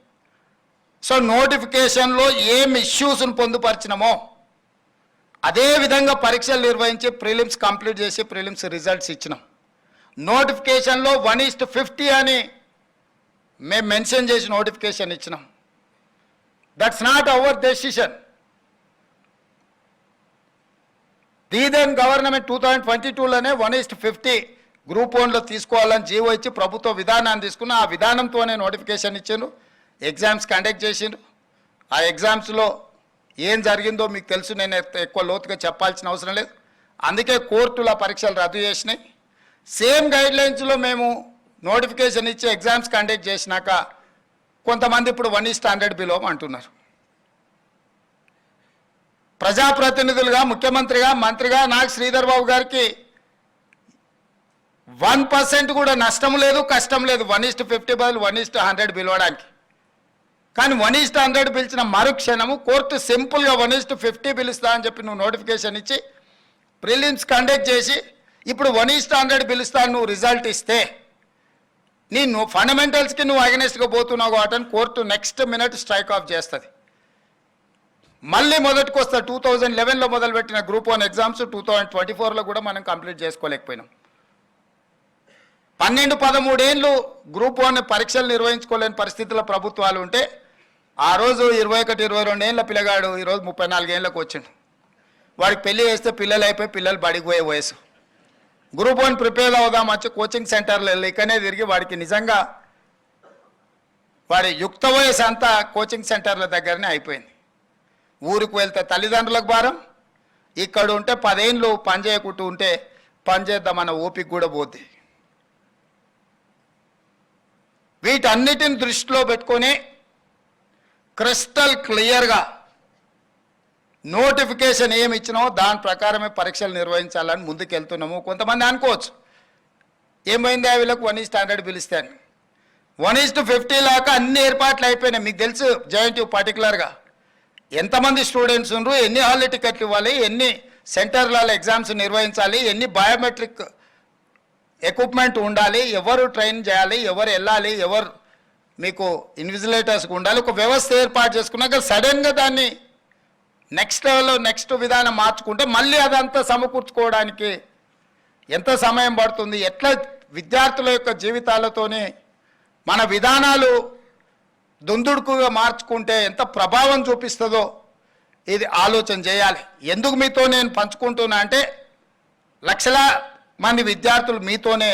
సో నోటిఫికేషన్లో ఏం ఇష్యూస్ను పొందుపరిచినామో అదే విధంగా పరీక్షలు నిర్వహించి ప్రిలిమ్స్ కంప్లీట్ చేసి ప్రిలిమ్స్ రిజల్ట్స్ ఇచ్చినాం. నోటిఫికేషన్లో 1:50 అని మేము మెన్షన్ చేసి నోటిఫికేషన్ ఇచ్చినాం. That's not our decision. The then government 2022లోనే 1:50 గ్రూప్ 1లో తీసుకోవాలని జీవో ఇచ్చి ప్రభుత్వ విధానాన్ని తీసుకున్న ఆ విధానంతోనే నోటిఫికేషన్ ఇచ్చిండ్రు. ఎగ్జామ్స్ కండక్ట్ చేసిండ్రు. ఆ ఎగ్జామ్స్లో ఏం జరిగిందో మీకు తెలుసు, నేను ఎక్కువ లోతుగా చెప్పాల్సిన అవసరం లేదు. అందుకే కోర్టుల పరీక్షలు రద్దు చేసినాయి. సేమ్ గైడ్లైన్స్లో మేము నోటిఫికేషన్ ఇచ్చి ఎగ్జామ్స్ కండక్ట్ చేసినాక కొంతమంది ఇప్పుడు 1:100 బిలో అంటున్నారు. ప్రజాప్రతినిధులుగా, ముఖ్యమంత్రిగా, మంత్రిగా నాకు శ్రీధర్ బాబు గారికి 1% కూడా నష్టం లేదు, కష్టం లేదు 1:50 బదులు 1:100 పిలవడానికి. కానీ 1:100 పిలిచిన మరుక్షణము కోర్టు సింపుల్గా 1:50 పిలుస్తా అని చెప్పి నువ్వు నోటిఫికేషన్ ఇచ్చి ప్రిలిమ్స్ కండక్ట్ చేసి ఇప్పుడు 1:100 పిలుస్తా నువ్వు రిజల్ట్ ఇస్తే నువ్వు ఫండమెంటల్స్కి నువ్వు అగెనిస్ట్గా పోతున్నావు కాబట్టి court next minute strike off చేస్తుంది. మళ్ళీ మొదటికి వస్తా. 2011లో మొదలుపెట్టిన గ్రూప్ 1 ఎగ్జామ్స్ 2024లో కూడా మనం కంప్లీట్ చేసుకోలేకపోయినాం. 12-13 ఏళ్ళు గ్రూప్ 1 పరీక్షలు నిర్వహించుకోలేని పరిస్థితుల్లో ప్రభుత్వాలు ఉంటే ఆ రోజు 21-22 ఏళ్ళ పిల్లగాడు ఈరోజు 34 ఏళ్ళకు వచ్చిండు. వాడికి పెళ్లి చేస్తే పిల్లలు అయిపోయి పిల్లలు బడికి పోయే వయసు. గ్రూప్ 1 ప్రిపేర్ అవుదాం వచ్చి కోచింగ్ సెంటర్లో వెళ్ళి ఇక్కడనే తిరిగి వాడికి నిజంగా వాడి యుక్త వయసు అంతా కోచింగ్ సెంటర్ల దగ్గరనే అయిపోయింది. ఊరికి వెళ్తే తల్లిదండ్రులకు భారం, ఇక్కడ ఉంటే 10 ఏళ్ళు పని చేయకుంటూ ఉంటే పని చేద్దామన్న ఓపిక కూడా పోద్ది. వీటన్నిటిని దృష్టిలో పెట్టుకొని క్రిస్టల్ క్లియర్గా నోటిఫికేషన్ ఏమి ఇచ్చినామో దాని ప్రకారమే పరీక్షలు నిర్వహించాలని ముందుకెళ్తున్నాము. కొంతమంది అనుకోవచ్చు ఏమైంది వీళ్ళకు 1:100 పిలుస్తాను. 1:50 లాగా అన్ని ఏర్పాట్లు అయిపోయినాయి. మీకు తెలుసు జేఎన్టీయూ పర్టికులర్గా ఎంతమంది స్టూడెంట్స్ ఉన్నారు, ఎన్ని హాల్ టికెట్లు ఇవ్వాలి, ఎన్ని సెంటర్లలో ఎగ్జామ్స్ నిర్వహించాలి, ఎన్ని బయోమెట్రిక్ ఎక్విప్మెంట్ ఉండాలి, ఎవరు ట్రైన్ చేయాలి, ఎవరు వెళ్ళాలి, ఎవరు మీకు ఇన్విజిలేటర్స్కి ఉండాలి, ఒక వ్యవస్థ ఏర్పాటు చేసుకున్నాక సడన్గా దాన్ని నెక్స్ట్ లెవెల్లో నెక్స్ట్ విధానం మార్చుకుంటే మళ్ళీ అదంతా సమకూర్చుకోవడానికి ఎంత సమయం పడుతుంది, ఎట్లా విద్యార్థుల యొక్క జీవితాలతోనే మన విధానాలు దుందుడుకుగా మార్చుకుంటే ఎంత ప్రభావం చూపిస్తుందో ఇది ఆలోచన చేయాలి. ఎందుకు మీతో నేను పంచుకుంటున్నా అంటే లక్షల మంది విద్యార్థులు మీతోనే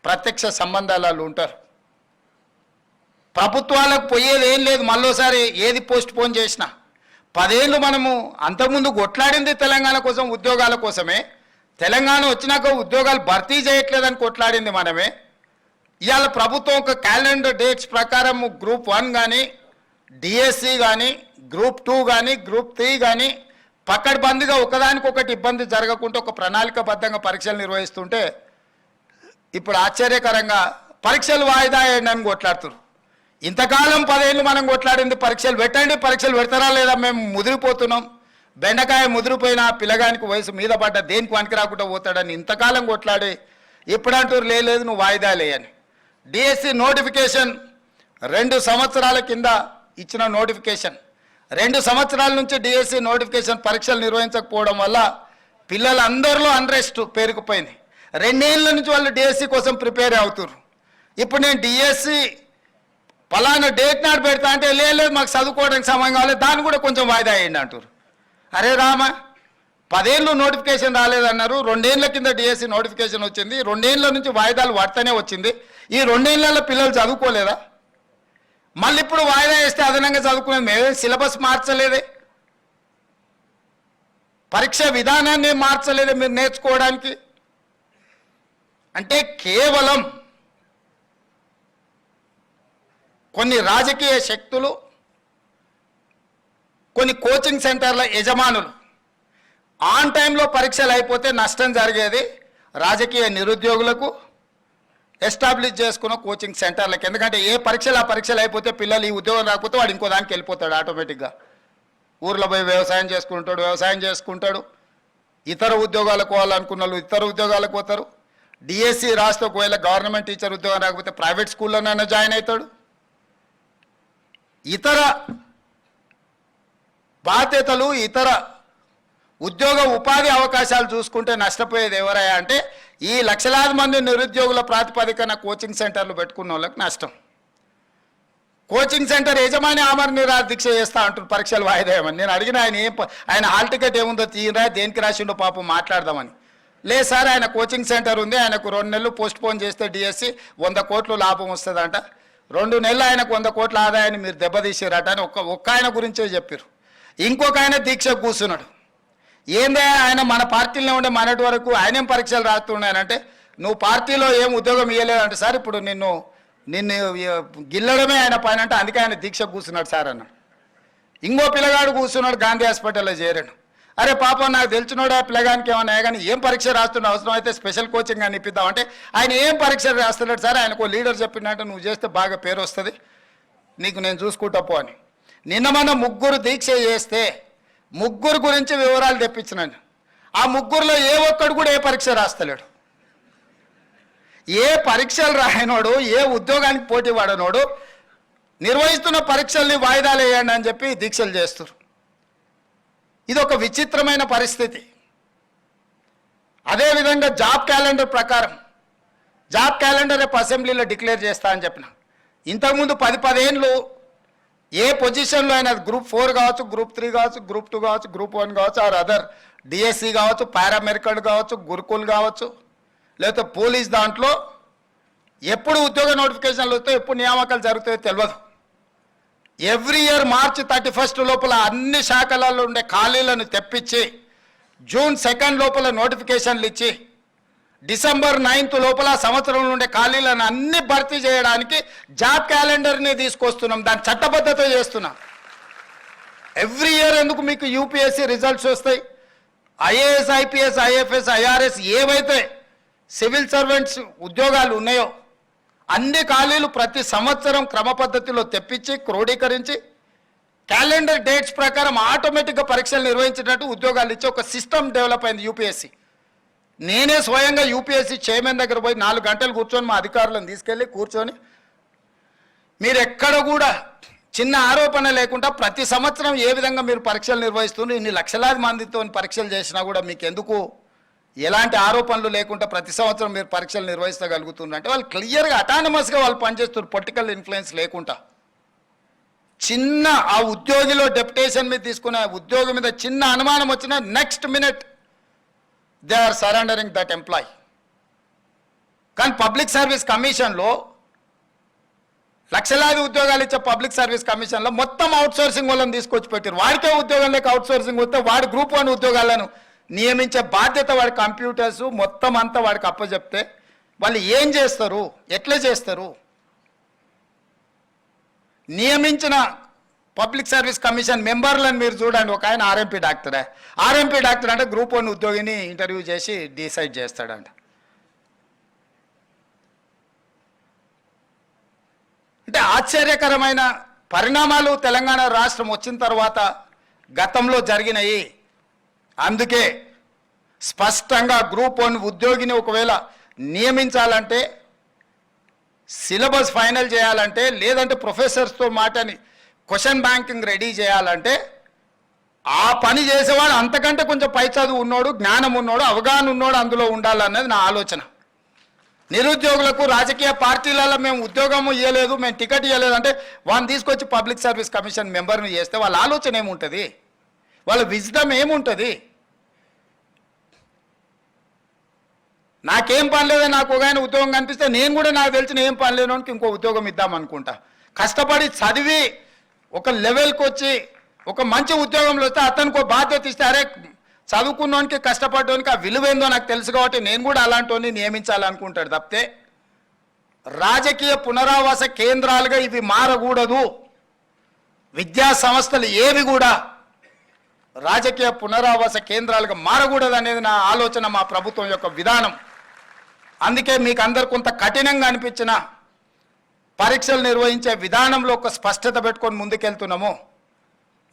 ప్రత్యక్ష సంబంధాలు ఉంటారు. ప్రభుత్వాలకు పోయేది ఏం లేదు. మళ్ళోసారి ఏది పోస్ట్ పోన్ చేసినా 10 ఏళ్ళు మనము అంతకుముందు కొట్లాడింది తెలంగాణ కోసం, ఉద్యోగాల కోసమే. తెలంగాణ వచ్చినాక ఉద్యోగాలు భర్తీ చేయట్లేదని కొట్లాడింది మనమే. ఇవాళ ప్రభుత్వం ఒక క్యాలెండర్ డేట్స్ ప్రకారం గ్రూప్ 1 కానీ, డిఎస్సి కానీ, గ్రూప్ 2 కానీ, గ్రూప్ 3 కానీ పక్కడబందిగా ఒకదానికొకటి ఇబ్బంది జరగకుండా ఒక ప్రణాళికబద్ధంగా పరీక్షలు నిర్వహిస్తుంటే ఇప్పుడు ఆశ్చర్యకరంగా పరీక్షలు వాయిదా వేయండి కొట్లాడుతున్నారు. ఇంతకాలం 10 ఏళ్ళు మనం కొట్లాడింది పరీక్షలు పెట్టండి, పరీక్షలు పెడతారా లేదా మేము ముదిరిపోతున్నాం. బెండకాయ ముదిరిపోయిన పిల్లగానికి వయసు మీద పడ్డ దేనికి పనికి రాకుండా పోతాడని ఇంతకాలం కొట్లాడి ఇప్పుడంటూ లేదు నువ్వు వాయిదా లేయని. డిఎస్సి నోటిఫికేషన్ 2 సంవత్సరాల కింద ఇచ్చిన నోటిఫికేషన్. 2 సంవత్సరాల నుంచి డిఎస్సి నోటిఫికేషన్ పరీక్షలు నిర్వహించకపోవడం వల్ల పిల్లలందరిలో అన్రెస్ట్ పేరుకుపోయింది. 2 ఏళ్ళ నుంచి వాళ్ళు డిఎస్సి కోసం ప్రిపేర్ అవుతున్నారు. ఇప్పుడు నేను డిఎస్సి పలానా డేట్ నాడు పెడతా అంటే లేదు మాకు చదువుకోవడానికి సమయం కావాలి, దాన్ని కూడా కొంచెం వాయిదా వేయండి అంటారు. అరే రామ, 10 ఏళ్ళు నోటిఫికేషన్ రాలేదన్నారు, 2 ఏళ్ళ కింద డిఎస్సి నోటిఫికేషన్ వచ్చింది, 2 ఏళ్ళ నుంచి వాయిదాలు పడతానే వచ్చింది. ఈ 2 ఏళ్ళలో పిల్లలు చదువుకోలేదా? మళ్ళీ ఇప్పుడు వాయిదా వేస్తే అదనంగా చదువుకునేది మేమే సిలబస్ మార్చలేదే, పరీక్ష విధానాన్ని మార్చలేదే మీరు నేర్చుకోవడానికి. అంటే కేవలం కొన్ని రాజకీయ శక్తులు, కొన్ని కోచింగ్ సెంటర్ల యజమానులు ఆన్ టైంలో పరీక్షలు అయిపోతే నష్టం జరిగేది రాజకీయ నిరుద్యోగులకు, ఎస్టాబ్లిష్ చేసుకున్న కోచింగ్ సెంటర్లకు. ఎందుకంటే ఏ పరీక్షలు ఆ పరీక్షలు అయిపోతే పిల్లలు ఈ ఉద్యోగం రాకపోతే వాడు ఇంకో దానికి వెళ్ళిపోతాడు ఆటోమేటిక్గా. ఊర్లో పోయి వ్యవసాయం చేసుకుంటాడు, ఇతర ఉద్యోగాలకు పోవాలనుకున్న వాళ్ళు ఇతర ఉద్యోగాలకు పోతారు. డిఎస్సి రాస్తే ఒకవేళ గవర్నమెంట్ టీచర్ ఉద్యోగం రాకపోతే ప్రైవేట్ స్కూల్లోనైనా జాయిన్ అవుతాడు. ఇతర బాధ్యతలు, ఇతర ఉద్యోగ ఉపాధి అవకాశాలు చూసుకుంటే నష్టపోయేది ఎవరయ్యా అంటే ఈ లక్షలాది మంది నిరుద్యోగుల ప్రాతిపదికన కోచింగ్ సెంటర్లు పెట్టుకున్న వాళ్ళకి నష్టం. కోచింగ్ సెంటర్ యజమాని ఆమరణ నిరాహార దీక్ష చేస్తా అంటారు పరీక్షలు వాయిదా వేయమని. నేను అడిగిన ఆయన హాల్ టికెట్ ఏముందో తీయరా, దేనికి రాసిండో పాపం మాట్లాడదామని. లేదు సార్, ఆయన కోచింగ్ సెంటర్ ఉంది, ఆయనకు 2 నెలలు పోస్ట్ పోన్ చేస్తే డిఎస్సి 100 కోట్లు లాభం వస్తుందంట, 2 నెలలు ఆయనకు 100 కోట్ల ఆదాయాన్ని మీరు దెబ్బతీసారట అని ఒక్క ఆయన గురించే చెప్పారు. ఇంకొక ఆయన దీక్ష కూర్చున్నాడు. ఏందే ఆయన మన పార్టీలో ఉండే మనటి వరకు ఆయనేం పరీక్షలు రాస్తున్నాయనంటే నువ్వు పార్టీలో ఏం ఉద్యోగం ఇవ్వలేదంటే సార్ ఇప్పుడు నిన్ను గిల్లడమే ఆయన పైన అంటే అందుకే ఆయన దీక్ష కూర్చున్నాడు సార్ అన్నాడు. ఇంకో పిల్లగాడు కూర్చున్నాడు గాంధీ హాస్పిటల్లో చేరాడు. అరే పాపం నాకు తెలిసినోడు ఆ పిల్లగానికి ఏమన్నా కానీ ఏం పరీక్ష రాస్తున్నా అవసరం అయితే స్పెషల్ కోచింగ్ అని ఇప్పిద్దామంటే ఆయన ఏం పరీక్ష రాస్తున్నాడు సార్, ఆయనకు లీడర్ చెప్పినట్టు నువ్వు చేస్తే బాగా పేరు వస్తుంది, నీకు నేను చూసుకుంటా పో అని. నిన్న మన 3 దీక్ష చేస్తే 3 గురించి వివరాలు తెప్పించినాను. ఆ 3లో ఏ ఒక్కడు కూడా ఏ పరీక్ష రాస్తలేడు. ఏ పరీక్షలు రాయనోడు, ఏ ఉద్యోగానికి పోటీ పడనోడు నిర్వహిస్తున్న పరీక్షల్ని వాయిదాలు వేయండి అని చెప్పి దీక్షలు చేస్తారు. ఇది ఒక విచిత్రమైన పరిస్థితి. అదేవిధంగా జాబ్ క్యాలెండర్ ప్రకారం జాబ్ క్యాలెండర్ రేపు అసెంబ్లీలో డిక్లేర్ చేస్తా అని చెప్పిన. ఇంతకుముందు 10 ఏళ్ళు ఏ పొజిషన్లో అయినా గ్రూప్ 4 కావచ్చు, గ్రూప్ 3 కావచ్చు, గ్రూప్ 2 కావచ్చు, గ్రూప్ 1 కావచ్చు, ఆర్ అదర్ డిఎస్సి కావచ్చు, పారామెడికల్ కావచ్చు, గురుకుల్ కావచ్చు, లేకపోతే పోలీస్ దాంట్లో ఎప్పుడు ఉద్యోగ నోటిఫికేషన్లు వస్తాయో ఎప్పుడు నియామకాలు జరుగుతాయో తెలియదు. ఎవ్రీ ఇయర్ మార్చి 31 లోపల అన్ని శాఖలలో ఉండే ఖాళీలను తెప్పించి జూన్ 2 లోపల నోటిఫికేషన్లు ఇచ్చి డిసెంబర్ 9 లోపల సంవత్సరంలో ఉండే ఖాళీలను అన్ని భర్తీ చేయడానికి జాబ్ క్యాలెండర్ని తీసుకొస్తున్నాం, దాని చట్టబద్ధత చేస్తున్నాం. ఎవ్రీ ఇయర్ ఎందుకు మీకు యూపీఎస్సీ రిజల్ట్స్ వస్తాయి, ఐఏఎస్, ఐపీఎస్, ఐఎఫ్ఎస్, ఐఆర్ఎస్ ఏవైతే సివిల్ సర్వెంట్స్ ఉద్యోగాలు ఉన్నాయో అన్ని ఖాళీలు ప్రతి సంవత్సరం క్రమ పద్ధతిలో తెప్పించి క్రోడీకరించి క్యాలెండర్ డేట్స్ ప్రకారం ఆటోమేటిక్గా పరీక్షలు నిర్వహించేటట్టు ఉద్యోగాలు ఇచ్చి ఒక సిస్టమ్ డెవలప్ అయింది యూపీఎస్సీ. నేనే స్వయంగా యూపీఎస్సీ చైర్మన్ దగ్గర పోయి 4 గంటలు కూర్చొని మా అధికారులను తీసుకెళ్ళి కూర్చొని మీరు ఎక్కడ కూడా చిన్న ఆరోపణ లేకుండా ప్రతి సంవత్సరం ఏ విధంగా మీరు పరీక్షలు నిర్వహిస్తున్నారు, ఇన్ని లక్షలాది మందితో పరీక్షలు చేసినా కూడా మీకు ఎందుకు ఎలాంటి ఆరోపణలు లేకుండా ప్రతి సంవత్సరం మీరు పరీక్షలు నిర్వహించగలుగుతున్నారు అంటే వాళ్ళు క్లియర్గా అటానమస్గా వాళ్ళు పనిచేస్తున్నారు, పొలిటికల్ ఇన్ఫ్లుయెన్స్ లేకుండా. చిన్న ఆ ఉద్యోగిలో డెప్యుటేషన్ మీద తీసుకున్న ఉద్యోగి మీద చిన్న అనుమానం వచ్చినా next minute they are surrendering that employee. కానీ పబ్లిక్ సర్వీస్ కమిషన్లో లక్షలాది ఉద్యోగాలు ఇచ్చే పబ్లిక్ సర్వీస్ కమిషన్లో మొత్తం అవుట్సోర్సింగ్ వాళ్ళని తీసుకొచ్చి పెట్టారు. వాడికే ఉద్యోగం లేక అవుట్సోర్సింగ్ వస్తే వాడి గ్రూప్ 1 ఉద్యోగాలను నియమించే బాధ్యత వాడి కంప్యూటర్స్ మొత్తం అంతా వాడికి అప్పచెప్తే వాళ్ళు ఏం చేస్తారు, ఎట్లా చేస్తారు? నియమించిన పబ్లిక్ సర్వీస్ కమిషన్ మెంబర్లను మీరు చూడండి, ఒక ఆయన ఆర్ఎంపీ డాక్టరే. ఆర్ఎంపీ డాక్టర్ అంటే గ్రూప్ 1 ఉద్యోగిని ఇంటర్వ్యూ చేసి డిసైడ్ చేస్తాడంట. అంటే ఆశ్చర్యకరమైన పరిణామాలు తెలంగాణ రాష్ట్రం వచ్చిన తర్వాత గతంలో జరిగినాయి. అందుకే స్పష్టంగా గ్రూప్ 1 ఉద్యోగిని ఒకవేళ నియమించాలంటే, సిలబస్ ఫైనల్ చేయాలంటే, లేదంటే ప్రొఫెసర్స్తో మాటని క్వశ్చన్ బ్యాంకింగ్ రెడీ చేయాలంటే ఆ పని చేసేవాడు అంతకంటే కొంచెం పై చదువు ఉన్నోడు, జ్ఞానం ఉన్నోడు, అవగాహన ఉన్నోడు అందులో ఉండాలన్నది నా ఆలోచన. నిరుద్యోగులకు రాజకీయ పార్టీలలో మేము ఉద్యోగం ఇవ్వలేదు, మేము టికెట్ ఇవ్వలేదు అంటే వాళ్ళని తీసుకొచ్చి పబ్లిక్ సర్వీస్ కమిషన్ మెంబర్ని చేస్తే వాళ్ళ ఆలోచన ఏముంటుంది, వాళ్ళ విజ్డమ్ ఏముంటుంది? నాకేం పని లేదో నాకు ఒక ఆయన ఉద్యోగం కనిపిస్తే నేను కూడా నాకు తెలిసిన ఏం పని లేనోనికి ఇంకో ఉద్యోగం ఇద్దామనుకుంటా. కష్టపడి చదివి ఒక లెవెల్కి వచ్చి ఒక మంచి ఉద్యోగంలో వస్తే అతనికి ఒక బాధ్యత ఇస్తే అరే చదువుకున్నోనికి కష్టపడడానికి ఆ విలువేందో నాకు తెలుసు కాబట్టి నేను కూడా అలాంటి నియమించాలనుకుంటాడు తప్పితే రాజకీయ పునరావాస కేంద్రాలుగా ఇవి మారకూడదు. విద్యా సంస్థలు ఏవి కూడా రాజకీయ పునరావాస కేంద్రాలుగా మారకూడదు అనేది నా ఆలోచన, మా ప్రభుత్వం యొక్క విధానం. అందుకే మీకు అందరు కొంత కఠినంగా అనిపించిన పరీక్షలు నిర్వహించే విధానంలో ఒక స్పష్టత పెట్టుకొని ముందుకెళ్తున్నాము.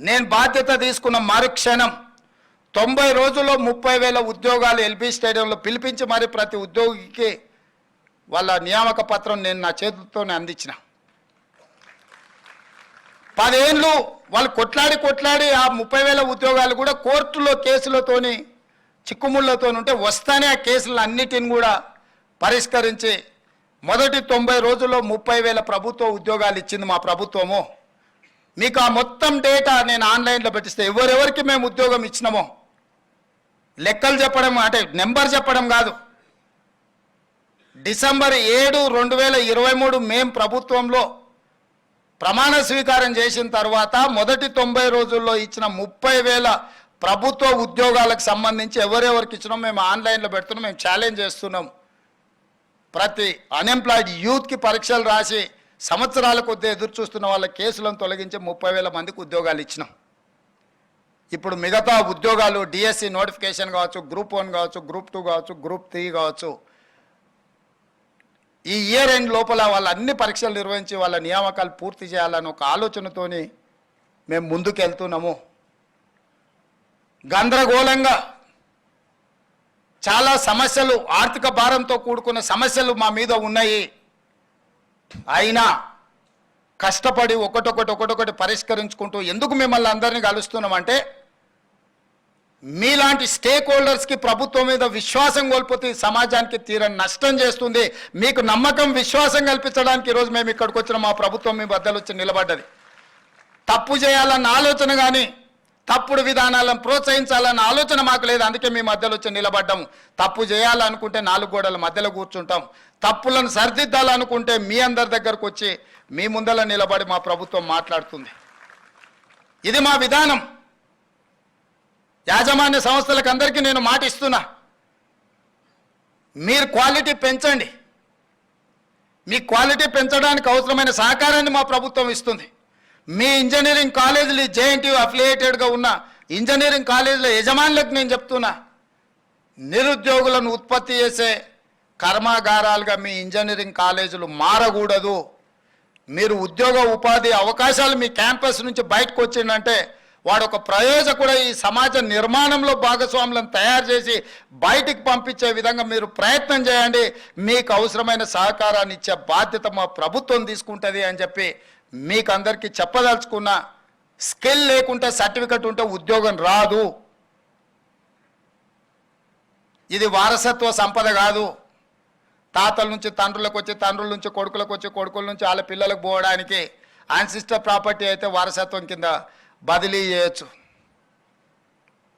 నేను బాధ్యత తీసుకున్న మరుక్షణం 90 రోజుల్లో 30,000 ఉద్యోగాలు ఎల్బీ స్టేడియంలో పిలిపించి మరి ప్రతి ఉద్యోగికి వాళ్ళ నియామక పత్రం నేను నా చేతులతోనే అందించిన. 10 ఏళ్ళు వాళ్ళు కొట్లాడి ఆ 30,000 ఉద్యోగాలు కూడా కోర్టులో కేసులతోని చిక్కుముళ్ళతో ఉంటే వస్తానే ఆ కేసులను అన్నిటిని కూడా పరిష్కరించి మొదటి 90 రోజుల్లో 30,000 ప్రభుత్వ ఉద్యోగాలు ఇచ్చింది మా ప్రభుత్వము. మీకు ఆ మొత్తం డేటా నేను ఆన్లైన్లో పెట్టిస్తే ఎవరెవరికి మేము ఉద్యోగం ఇచ్చినామో లెక్కలు చెప్పడం అంటే నెంబర్ చెప్పడం కాదు. డిసెంబర్ 7, 2023 మేము ప్రభుత్వంలో ప్రమాణ స్వీకారం చేసిన తర్వాత మొదటి 90 రోజుల్లో ఇచ్చిన 30,000 ప్రభుత్వ ఉద్యోగాలకు సంబంధించి ఎవరెవరికి ఇచ్చినాం మేము ఆన్లైన్లో పెడుతున్నాం. మేము ఛాలెంజ్ చేస్తున్నాం. ప్రతి అన్ఎంప్లాయిడ్ యూత్కి పరీక్షలు రాసి సంవత్సరాల కొద్దీ ఎదురు చూస్తున్న వాళ్ళ కేసులను తొలగించి 30,000 మందికి ఉద్యోగాలు ఇచ్చినాం. ఇప్పుడు మిగతా ఉద్యోగాలు డిఎస్సి నోటిఫికేషన్ కావచ్చు, గ్రూప్ 1 కావచ్చు, గ్రూప్ 2 కావచ్చు, గ్రూప్ 3 కావచ్చు, ఈ ఇయర్ ఎండ్ లోపల వాళ్ళ అన్ని పరీక్షలు నిర్వహించి వాళ్ళ నియామకాలు పూర్తి చేయాలని ఒక ఆలోచనతోని మేము ముందుకు వెళ్తున్నాము. గందరగోళంగా చాలా సమస్యలు, ఆర్థిక భారంతో కూడుకున్న సమస్యలు మా మీద ఉన్నాయి. అయినా కష్టపడి ఒకటొకటి పరిష్కరించుకుంటూ ఎందుకు మిమ్మల్ని అందరినీ కలుస్తున్నామంటే మీలాంటి స్టేక్ హోల్డర్స్కి ప్రభుత్వం మీద విశ్వాసం కోల్పోతే సమాజానికి తీరని నష్టం చేస్తుంది. మీకు నమ్మకం, విశ్వాసం కల్పించడానికి ఈరోజు మేము ఇక్కడికి వచ్చిన మా ప్రభుత్వం మీ బద్దలు వచ్చి నిలబడ్డది. తప్పు చేయాలన్న ఆలోచన కానీ తప్పుడు విధానాలను ప్రోత్సహించాలన్న ఆలోచన మాకు లేదు. అందుకే మీ మధ్యలో వచ్చి నిలబడ్డాము. తప్పు చేయాలనుకుంటే 4 గోడల మధ్యలో కూర్చుంటాం. తప్పులను సరిదిద్దాలనుకుంటే మీ అందరి దగ్గరకు వచ్చి మీ ముందర నిలబడి మా ప్రభుత్వం మాట్లాడుతుంది. ఇది మా విధానం. యాజమాన్య సంస్థలకు అందరికీ నేను మాట ఇస్తున్నా, మీరు క్వాలిటీ పెంచండి. మీ క్వాలిటీ పెంచడానికి అవసరమైన సహకారాన్ని మా ప్రభుత్వం ఇస్తుంది. మీ ఇంజనీరింగ్ కాలేజీలు జేఎన్టీయూ అఫిలియేటెడ్గా ఉన్న ఇంజనీరింగ్ కాలేజీల యజమానులకు నేను చెప్తున్నా, నిరుద్యోగులను ఉత్పత్తి చేసే కర్మాగారాలుగా మీ ఇంజనీరింగ్ కాలేజీలు మారకూడదు. మీరు ఉద్యోగ ఉపాధి అవకాశాలు మీ క్యాంపస్ నుంచి బయటకు వచ్చిందంటే వాడు ఒక ప్రయోజకుడు ఈ సమాజ నిర్మాణంలో భాగస్వాములను తయారు చేసి బయటికి పంపించే విధంగా మీరు ప్రయత్నం చేయండి. మీకు అవసరమైన సహకారాన్ని ఇచ్చే బాధ్యత మా ప్రభుత్వం తీసుకుంటుంది అని చెప్పి మీకు అందరికీ చెప్పదలుచుకున్న. స్కిల్ లేకుంటే సర్టిఫికెట్ ఉంటే ఉద్యోగం రాదు. ఇది వారసత్వ సంపద కాదు. తాతల నుంచి తండ్రులకు వచ్చి, తండ్రుల నుంచి కొడుకులకు వచ్చి, కొడుకుల నుంచి వాళ్ళ పిల్లలకు పోవడానికి యాన్సిస్టర్ ప్రాపర్టీ అయితే వారసత్వం కింద బదిలీ చేయొచ్చు.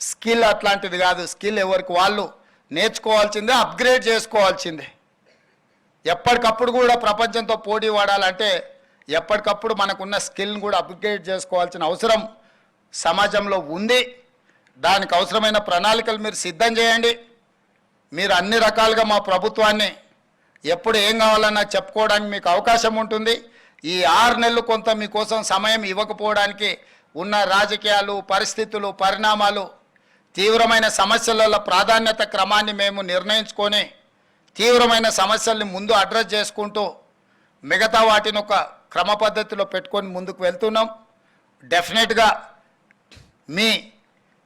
స్కిల్ అట్లాంటిది కాదు. స్కిల్ ఎవరికి వాళ్ళు నేర్చుకోవాల్సిందే, అప్గ్రేడ్ చేసుకోవాల్సిందే. ఎప్పటికప్పుడు కూడా ప్రపంచంతో పోటీ పడాలంటే ఎప్పటికప్పుడు మనకున్న స్కిల్ని కూడా అప్గ్రేడ్ చేసుకోవాల్సిన అవసరం సమాజంలో ఉంది. దానికి అవసరమైన ప్రణాళికలు మీరు సిద్ధం చేయండి. మీరు అన్ని రకాలుగా మా ప్రభుత్వాన్ని ఎప్పుడు ఏం కావాలన్నా చెప్పుకోవడానికి మీకు అవకాశం ఉంటుంది. ఈ 6 నెలలు కొంత మీకోసం సమయం ఇవ్వకపోవడానికి ఉన్న రాజకీయాలు, పరిస్థితులు, పరిణామాలు, తీవ్రమైన సమస్యల ప్రాధాన్యత క్రమాన్ని మేము నిర్ణయించుకొని తీవ్రమైన సమస్యల్ని ముందు అడ్రస్ చేసుకుంటూ మిగతా వాటిని ఒక క్రమ పద్ధతిలో పెట్టుకొని ముందుకు వెళ్తున్నాం. డెఫినెట్గా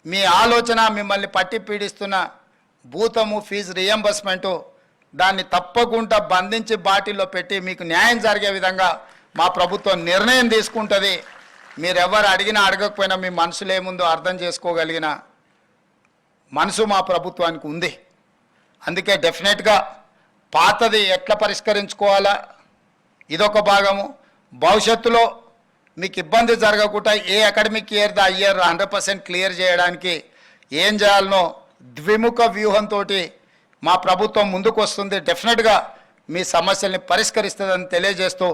మీ ఆలోచన, మిమ్మల్ని పట్టి పీడిస్తున్న భూతము ఫీజు రియంబర్స్మెంటు, దాన్ని తప్పకుండా బంధించి బాటిల్లో పెట్టి మీకు న్యాయం జరిగే విధంగా మా ప్రభుత్వం నిర్ణయం తీసుకుంటుంది. మీరెవరు అడిగినా అడగకపోయినా మీ మనసులో ఏముందో అర్థం చేసుకోగలిగిన మనసు మా ప్రభుత్వానికి ఉంది. అందుకే డెఫినెట్గా పాతది ఎట్లా పరిష్కరించుకోవాలా ఇదొక భాగము. భవిష్యత్తులో మీకు ఇబ్బంది జరగకుండా ఏ అకాడమిక్ ఇయర్ దా ఇయర్ 100% క్లియర్ చేయడానికి ఏం చేయాలనో ద్విముఖ వ్యూహంతో మా ప్రభుత్వం ముందుకు వస్తుంది. డెఫినెట్గా మీ సమస్యల్ని పరిష్కరిస్తుందని తెలియజేస్తూ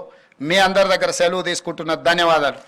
మీ అందరి దగ్గర సెలవు తీసుకుంటున్న ధన్యవాదాలు.